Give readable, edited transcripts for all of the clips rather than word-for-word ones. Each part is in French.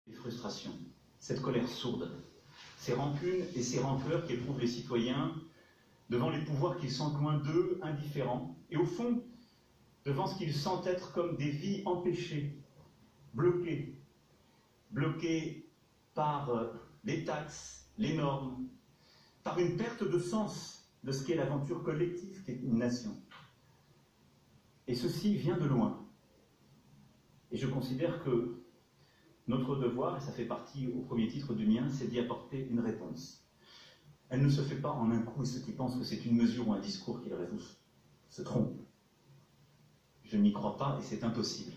Les frustrations, cette colère sourde, ces rancunes et ces rancœurs qu'éprouvent les citoyens devant les pouvoirs qu'ils sentent loin d'eux, indifférents, et au fond, devant ce qu'ils sentent être comme des vies empêchées, bloquées par les taxes, les normes, par une perte de sens de ce qu'est l'aventure collective qu'est une nation. Et ceci vient de loin. Et je considère que notre devoir, et ça fait partie au premier titre du mien, c'est d'y apporter une réponse. Elle ne se fait pas en un coup, et ceux qui pensent que c'est une mesure ou un discours qui le résout se trompent. Je n'y crois pas et c'est impossible.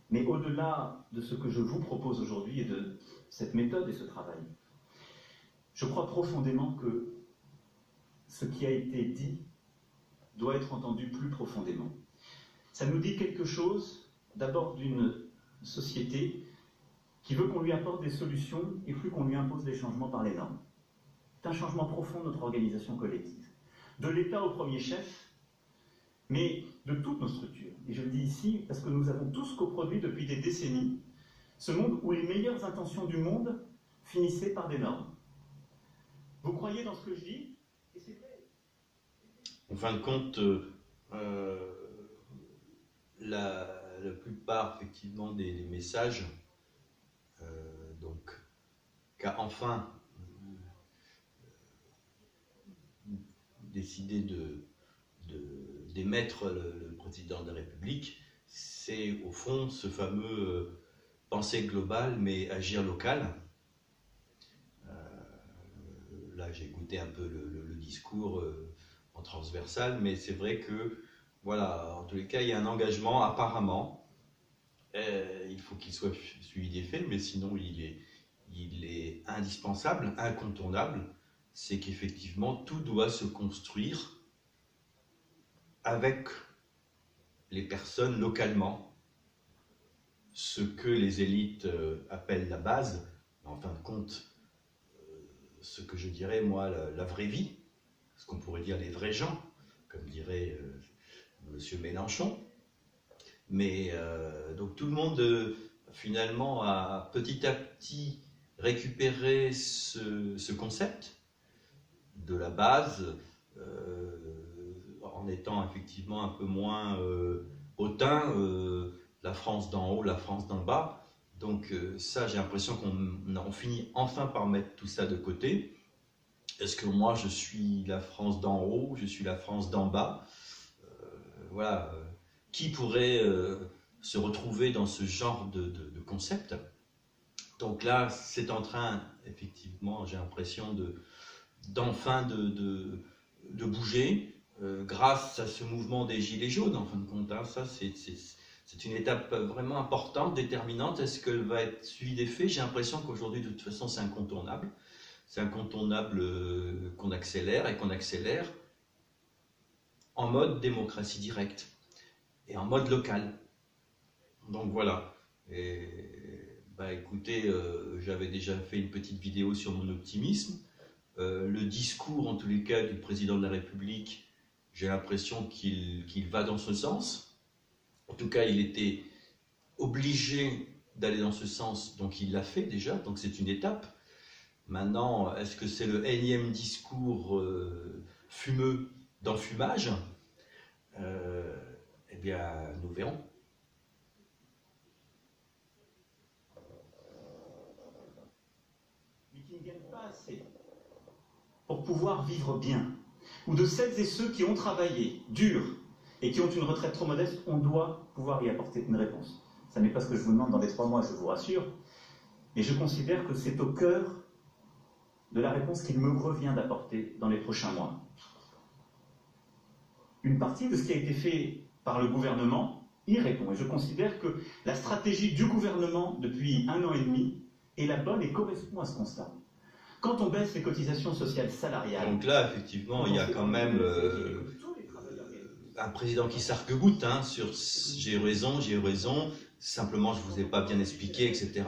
Mais au-delà de ce que je vous propose aujourd'hui et de cette méthode et ce travail, je crois profondément que ce qui a été dit doit être entendu plus profondément. Ça nous dit quelque chose, d'abord d'une société qui veut qu'on lui apporte des solutions et plus qu'on lui impose des changements par les normes. C'est un changement profond de notre organisation collective. De l'État au premier chef, mais de toutes nos structures. Et je le dis ici parce que nous avons tous coproduit depuis des décennies ce monde où les meilleures intentions du monde finissaient par des normes. Vous croyez dans ce que je dis? Et c'est vrai. En fin de compte, la plupart effectivement des messages donc qu'a enfin décidé d'émettre le président de la République, c'est au fond ce fameux penser global mais agir local. Là j'ai écouté un peu le discours en transversal, mais c'est vrai que voilà, en tous les cas, il y a un engagement apparemment. Il faut qu'il soit suivi des faits, mais sinon il est indispensable, incontournable. C'est qu'effectivement tout doit se construire avec les personnes localement, ce que les élites appellent la base, en fin de compte, ce que je dirais moi la vraie vie, ce qu'on pourrait dire les vrais gens, comme dirait Monsieur Mélenchon. Mais donc tout le monde finalement a petit à petit récupéré ce concept de la base en étant effectivement un peu moins hautain, la France d'en haut, la France d'en bas. Donc ça, j'ai l'impression qu'on finit enfin par mettre tout ça de côté. Est-ce que moi je suis la France d'en haut, je suis la France d'en bas? Voilà, qui pourrait se retrouver dans ce genre de concept? Donc là, c'est en train, effectivement, j'ai l'impression d'enfin de bouger, grâce à ce mouvement des Gilets jaunes, en fin de compte. Hein. Ça, c'est une étape vraiment importante, déterminante. Est-ce qu'elle va être suivie des faits? J'ai l'impression qu'aujourd'hui, de toute façon, c'est incontournable. C'est incontournable qu'on accélère et qu'on accélère en mode démocratie directe et en mode local. Donc voilà. Et, bah écoutez, j'avais déjà fait une petite vidéo sur mon optimisme. Le discours, en tous les cas, du président de la République, j'ai l'impression qu'il va dans ce sens. En tout cas, il était obligé d'aller dans ce sens, donc il l'a fait déjà, donc c'est une étape. Maintenant, est-ce que c'est le énième discours fumeux d'enfumage? Eh bien, nous verrons. Mais qui ne gagnent pas assez pour pouvoir vivre bien. Ou de celles et ceux qui ont travaillé dur et qui ont une retraite trop modeste, on doit pouvoir y apporter une réponse. Ça n'est pas ce que je vous demande dans les 3 mois, je vous rassure. Mais je considère que c'est au cœur de la réponse qu'il me revient d'apporter dans les prochains mois. Une partie de ce qui a été fait par le gouvernement y répond. Et je considère que la stratégie du gouvernement depuis 1 an et demi est la bonne et correspond à ce constat. Quand on baisse les cotisations sociales salariales... Donc là, effectivement, il y a quand même un président qui s'arc-boute hein, sur « j'ai eu raison, simplement je ne vous ai pas bien expliqué, etc. »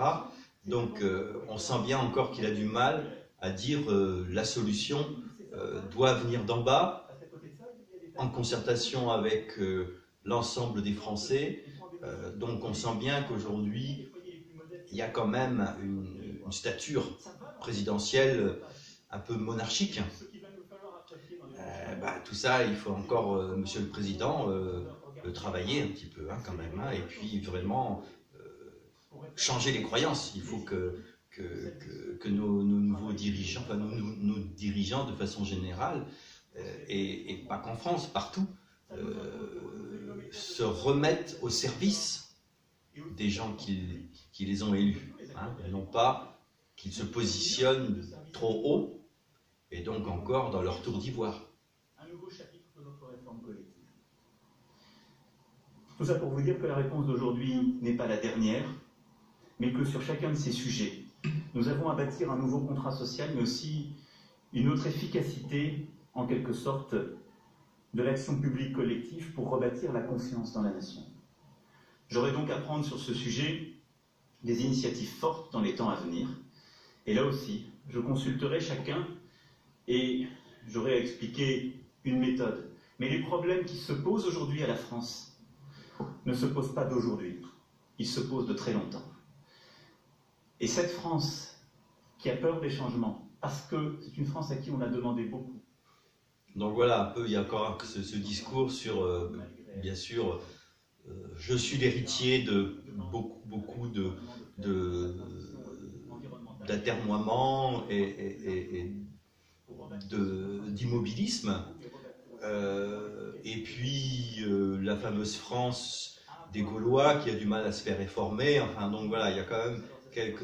Donc on sent bien encore qu'il a du mal à dire la solution doit venir d'en bas, en concertation avec l'ensemble des Français. Donc on sent bien qu'aujourd'hui, y a quand même une stature présidentielle un peu monarchique. Tout ça, il faut encore, Monsieur le Président, le travailler un petit peu quand même, et puis vraiment changer les croyances. Il faut que nos nouveaux dirigeants, enfin nos dirigeants de façon générale, et pas qu'en France, partout, se remettent au service des gens qui les ont élus, et non pas qu'ils se positionnent trop haut, et donc encore dans leur tour d'ivoire. Un nouveau chapitre de notre réforme collective. Tout ça pour vous dire que la réponse d'aujourd'hui n'est pas la dernière, mais que sur chacun de ces sujets, nous avons à bâtir un nouveau contrat social, mais aussi une autre efficacité, en quelque sorte, de l'action publique collective pour rebâtir la confiance dans la nation. J'aurai donc à prendre sur ce sujet des initiatives fortes dans les temps à venir, et là aussi, je consulterai chacun et j'aurai à expliquer une méthode. Mais les problèmes qui se posent aujourd'hui à la France ne se posent pas d'aujourd'hui, ils se posent de très longtemps. Et cette France qui a peur des changements, parce que c'est une France à qui on a demandé beaucoup. Donc voilà, un peu, il y a encore ce discours sur, bien sûr, je suis l'héritier de beaucoup d'atermoiements et d'immobilisme. Et puis la fameuse France des Gaulois qui a du mal à se faire réformer. Enfin, donc voilà, il y a quand même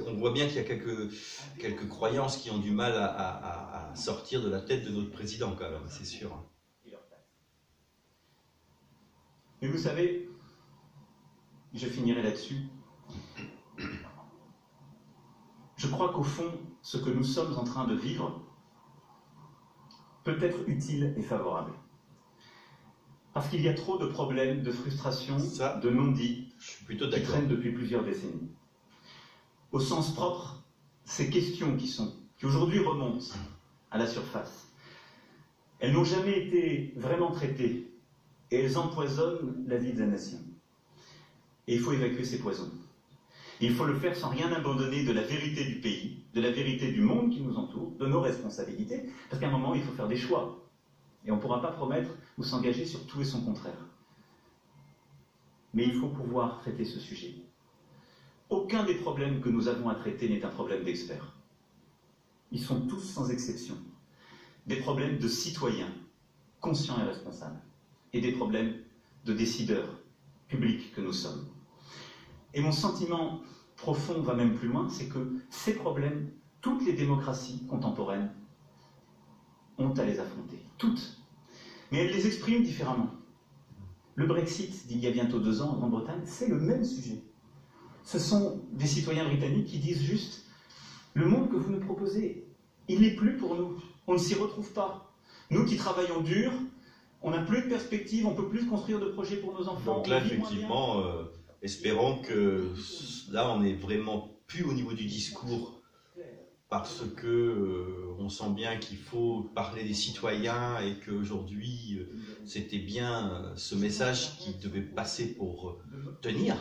on voit bien qu'il y a quelques croyances qui ont du mal à sortir de la tête de notre président, quand même, c'est sûr. Mais vous savez, je finirai là-dessus. Je crois qu'au fond, ce que nous sommes en train de vivre peut être utile et favorable. Parce qu'il y a trop de problèmes, de frustrations, de non-dits qui traînent depuis plusieurs décennies. Au sens propre, ces questions qui aujourd'hui remontent à la surface, elles n'ont jamais été vraiment traitées et elles empoisonnent la vie de la nation. Et il faut évacuer ces poisons. Il faut le faire sans rien abandonner de la vérité du pays, de la vérité du monde qui nous entoure, de nos responsabilités, parce qu'à un moment, il faut faire des choix. Et on ne pourra pas promettre ou s'engager sur tout et son contraire. Mais il faut pouvoir traiter ce sujet. Aucun des problèmes que nous avons à traiter n'est un problème d'experts. Ils sont tous, sans exception, des problèmes de citoyens, conscients et responsables, et des problèmes de décideurs publics que nous sommes. Et mon sentiment profond va même plus loin, c'est que ces problèmes, toutes les démocraties contemporaines ont à les affronter. Toutes. Mais elles les expriment différemment. Le Brexit, d'il y a bientôt 2 ans en Grande-Bretagne, c'est le même sujet. Ce sont des citoyens britanniques qui disent juste « Le monde que vous nous proposez, il n'est plus pour nous. On ne s'y retrouve pas. Nous qui travaillons dur, on n'a plus de perspective, on ne peut plus construire de projets pour nos enfants. » Donc là, effectivement, espérons que là, on n'est vraiment plus au niveau du discours, parce que on sent bien qu'il faut parler des citoyens et qu'aujourd'hui, c'était bien ce message qui devait passer pour tenir.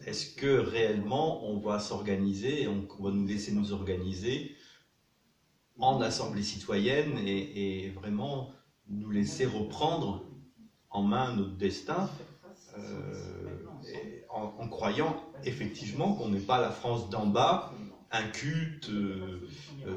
Est-ce que réellement on va s'organiser, on va nous laisser nous organiser en assemblée citoyenne et vraiment nous laisser reprendre en main notre destin en croyant effectivement qu'on n'est pas la France d'en bas, inculte,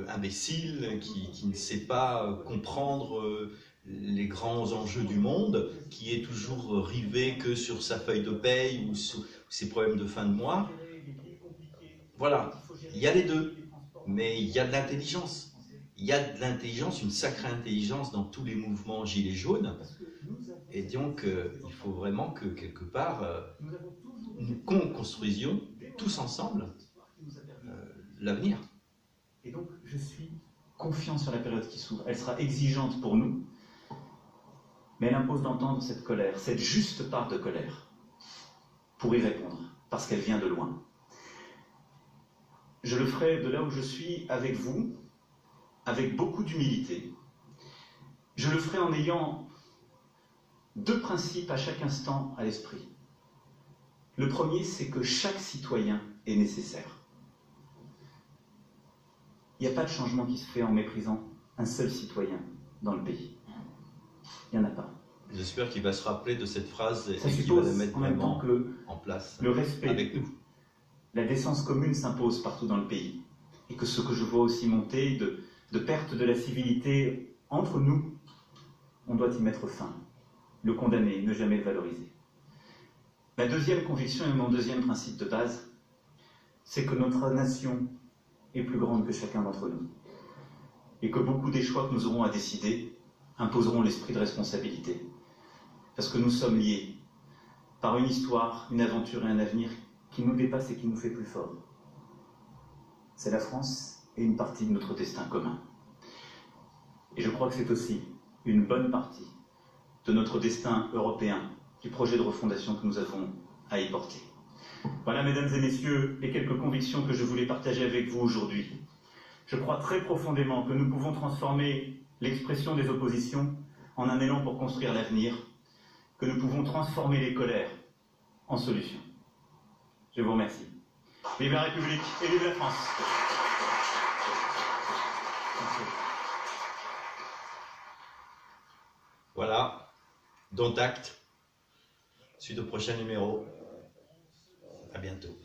imbécile, qui ne sait pas comprendre les grands enjeux du monde, qui est toujours rivé que sur sa feuille de paye ou sur ses problèmes de fin de mois. Voilà, il y a les deux, mais il y a de l'intelligence. Il y a de l'intelligence, une sacrée intelligence dans tous les mouvements gilets jaunes. Et donc, il faut vraiment que, quelque part, nous construisions tous ensemble l'avenir. Et donc, je suis confiant sur la période qui s'ouvre. Elle sera exigeante pour nous, mais elle impose d'entendre cette colère, cette juste part de colère, pour y répondre, parce qu'elle vient de loin. Je le ferai de là où je suis, avec vous, avec beaucoup d'humilité. Je le ferai en ayant 2 principes à chaque instant à l'esprit. Le premier, c'est que chaque citoyen est nécessaire. Il n'y a pas de changement qui se fait en méprisant un seul citoyen dans le pays. Il n'y en a pas. J'espère qu'il va se rappeler de cette phrase Ça et qu'il va la suppose mettre en même temps vraiment que en place le respect, avec nous. la décence commune s'impose partout dans le pays. Et que ce que je vois aussi monter de perte de la civilité entre nous, on doit y mettre fin. Le condamner, ne jamais le valoriser. La deuxième conviction et mon deuxième principe de base, c'est que notre nation est plus grande que chacun d'entre nous. Et que beaucoup des choix que nous aurons à décider imposeront l'esprit de responsabilité. Parce que nous sommes liés par une histoire, une aventure et un avenir qui nous dépasse et qui nous fait plus forts. C'est la France et une partie de notre destin commun. Et je crois que c'est aussi une bonne partie de notre destin européen, du projet de refondation que nous avons à y porter. Voilà, mesdames et messieurs, les quelques convictions que je voulais partager avec vous aujourd'hui. Je crois très profondément que nous pouvons transformer l'expression des oppositions en un élan pour construire l'avenir, que nous pouvons transformer les colères en solutions. Je vous remercie. Vive la République et vive la France. Merci. Voilà, dont acte. Suite au prochain numéro. À bientôt.